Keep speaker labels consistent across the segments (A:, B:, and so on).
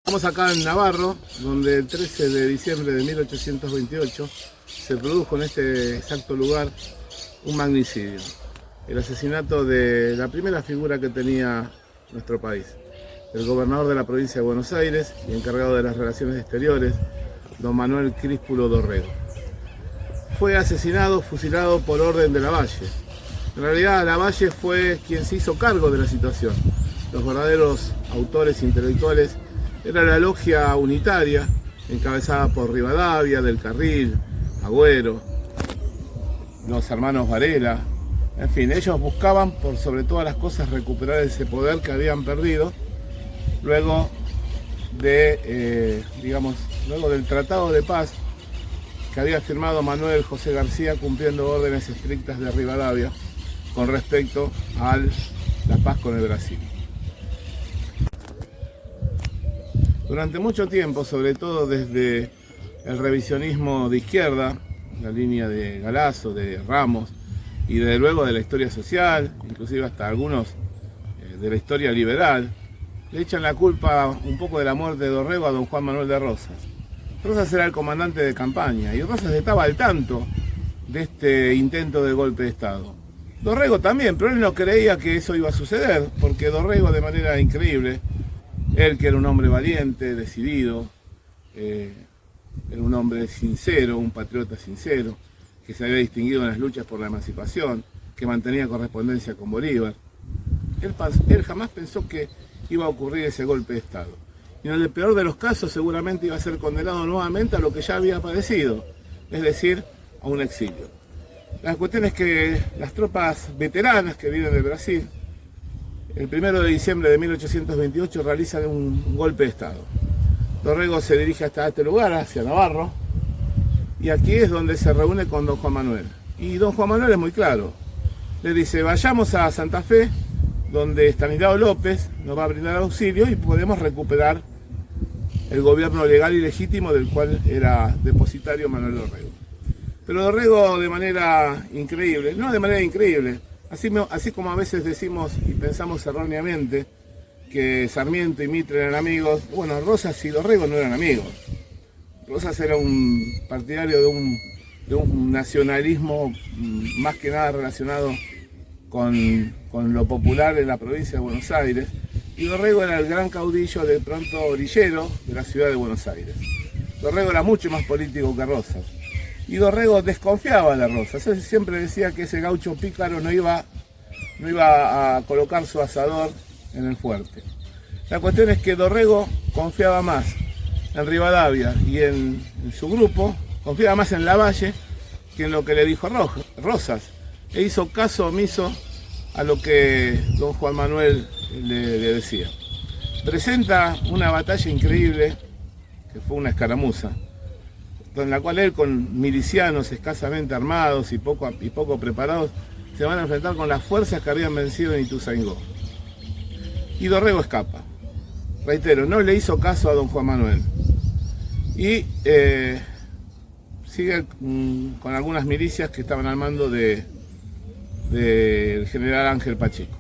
A: Estamos acá en Navarro, donde el 13 de diciembre de 1828 se produjo en este exacto lugar un magnicidio, el asesinato de la primera figura que tenía nuestro país, el gobernador de la provincia de Buenos Aires y encargado de las relaciones exteriores, don Manuel Críspulo Dorrego. Fue asesinado, fusilado por orden de Lavalle. En realidad Lavalle fue quien se hizo cargo de la situación. Los verdaderos autores intelectuales era la logia unitaria, encabezada por Rivadavia, Del Carril, Agüero, los hermanos Varela. En fin, ellos buscaban por sobre todas las cosas recuperar ese poder que habían perdido luego de, luego del Tratado de Paz que había firmado Manuel José García, cumpliendo órdenes estrictas de Rivadavia con respecto a la paz con el Brasil. Durante mucho tiempo, sobre todo desde el revisionismo de izquierda, la línea de Galazo, de Ramos, y desde luego de la historia social, inclusive hasta algunos de la historia liberal, le echan la culpa un poco de la muerte de Dorrego a don Juan Manuel de Rosas. Rosas era el comandante de campaña y Rosas estaba al tanto de este intento de golpe de Estado. Dorrego también, pero él no creía que eso iba a suceder, porque Dorrego, de manera increíble, él que era un hombre valiente, decidido, era un hombre sincero, un patriota sincero, que se había distinguido en las luchas por la emancipación, que mantenía correspondencia con Bolívar. Él jamás pensó que iba a ocurrir ese golpe de Estado. Y en el peor de los casos seguramente iba a ser condenado nuevamente a lo que ya había padecido, es decir, a un exilio. La cuestión es que las tropas veteranas que vienen del Brasil, el 1 de diciembre de 1828 realizan un golpe de Estado. Dorrego se dirige hasta este lugar, hacia Navarro, y aquí es donde se reúne con don Juan Manuel. Y don Juan Manuel es muy claro, le dice: vayamos a Santa Fe, donde Estanislao López nos va a brindar auxilio y podemos recuperar el gobierno legal y legítimo del cual era depositario Manuel Dorrego. Pero Dorrego, de manera increíble, no de manera increíble, así como a veces decimos y pensamos erróneamente que Sarmiento y Mitre eran amigos, bueno, Rosas y Dorrego no eran amigos. Rosas era un partidario de un nacionalismo más que nada relacionado con lo popular en la provincia de Buenos Aires, y Dorrego era el gran caudillo, de pronto orillero, de la ciudad de Buenos Aires. Dorrego era mucho más político que Rosas, y Dorrego desconfiaba de Rosas. Él siempre decía que ese gaucho pícaro no iba a colocar su asador en el fuerte. La cuestión es que Dorrego confiaba más en Rivadavia y en su grupo, confiaba más en Lavalle que en lo que le dijo Rosas, e hizo caso omiso a lo que don Juan Manuel le decía. Presenta una batalla increíble, que fue una escaramuza, en la cual él, con milicianos escasamente armados y poco preparados, se van a enfrentar con las fuerzas que habían vencido en Ituzaingó. Y Dorrego escapa. Reitero, no le hizo caso a don Juan Manuel. Y sigue con algunas milicias que estaban al mando del general Ángel Pacheco.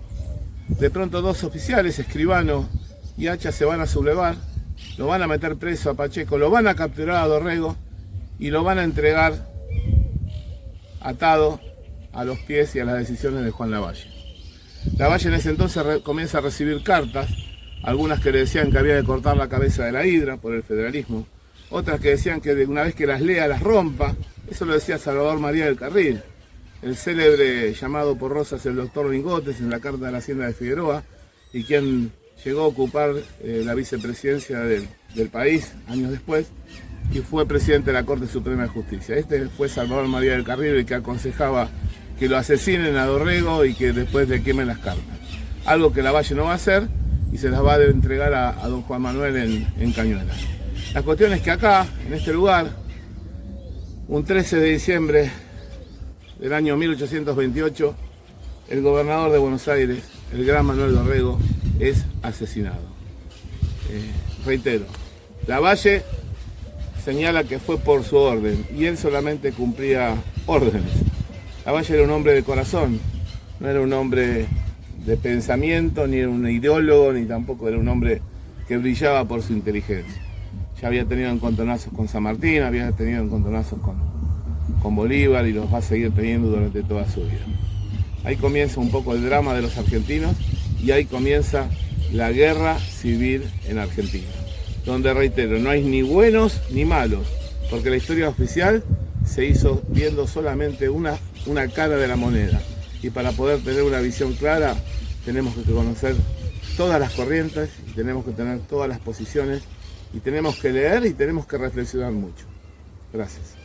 A: De pronto dos oficiales, Escribano y Hacha, se van a sublevar, lo van a meter preso a Pacheco, lo van a capturar a Dorrego y lo van a entregar atado a los pies y a las decisiones de Juan Lavalle. Lavalle en ese entonces comienza a recibir cartas, algunas que le decían que había que cortar la cabeza de la hidra por el federalismo, otras que decían que una vez que las lea las rompa. Eso lo decía Salvador María del Carril, el célebre llamado por Rosas el doctor Lingotes en la carta de la Hacienda de Figueroa, y quien llegó a ocupar la vicepresidencia del país años después y fue presidente de la Corte Suprema de Justicia. Este fue Salvador María del Carril, el que aconsejaba que lo asesinen a Dorrego y que después le quemen las cartas. Algo que Lavalle no va a hacer y se las va a entregar a don Juan Manuel en Cañuelas. La cuestión es que acá, en este lugar, un 13 de diciembre del año 1828, el gobernador de Buenos Aires, el gran Manuel Dorrego, es asesinado. Reitero, Lavalle señala que fue por su orden y él solamente cumplía órdenes. Lavalle era un hombre de corazón, no era un hombre de pensamiento, ni era un ideólogo, ni tampoco era un hombre que brillaba por su inteligencia. Ya había tenido encontronazos con San Martín, había tenido encontronazos con Bolívar y los va a seguir teniendo durante toda su vida. Ahí comienza un poco el drama de los argentinos y ahí comienza la guerra civil en Argentina, donde, reitero, no hay ni buenos ni malos, porque la historia oficial se hizo viendo solamente una cara de la moneda, y para poder tener una visión clara tenemos que conocer todas las corrientes, tenemos que tener todas las posiciones, y tenemos que leer y tenemos que reflexionar mucho. Gracias.